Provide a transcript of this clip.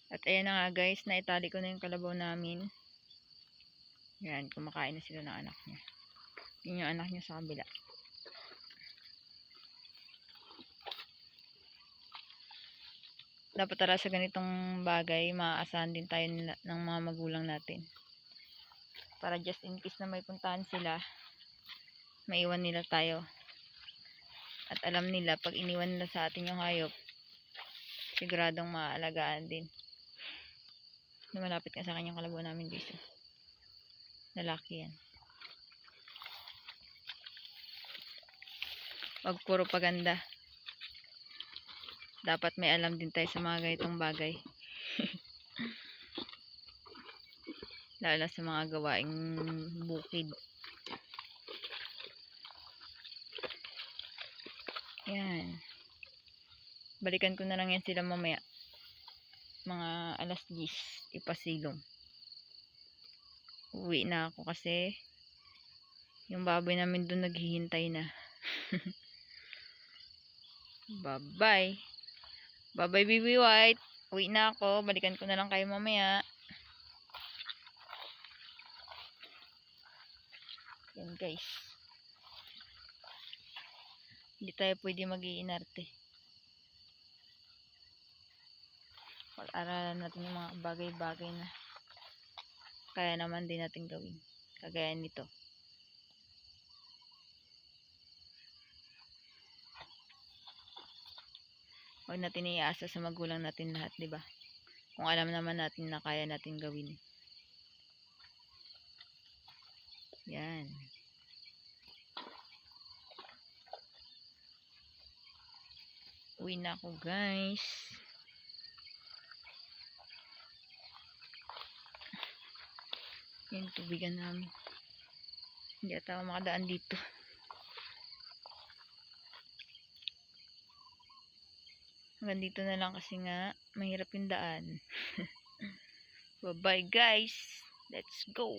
At ayan na nga guys, naitali ko na yung kalabaw namin. Yan, kumakain na sila ng anak niya. Yun yung anak niya sa kabila. Dapat tara sa ganitong bagay, maaasahan din tayo ng mga magulang natin. Para just in case na may puntahan sila, maiwan nila tayo. At alam nila, pag iniwan nila sa atin yung hayop, siguradong maaalagaan din. Malapit ka sa kanyang kalabaw namin guys. Lalaki yan. Wag puro paganda. Dapat may alam din tayo sa mga ganitong bagay. Lalo sa mga gawaing bukid. Yan. Balikan ko na lang yan sila mamaya. Mga alas 10, ipasilong. Uwi na ako kasi yung baboy namin doon naghihintay na. Bye-bye. Bye-bye, Baby White. Uwi na ako. Balikan ko na lang kayo mamaya. Yan guys. Hindi tayo pwede mag-iinarte. Pag-aralan natin yung mga bagay-bagay na kaya naman din natin gawin. Kagaya nito. Huwag natin iasa sa magulang natin lahat, di ba? Kung alam naman natin na kaya natin gawin. Yan. Uwi na ako, guys. Yung tubigan namin. Hindi ata makadaan dito. Hanggang dito na lang kasi nga mahirap yung daan. Bye bye guys. Let's go.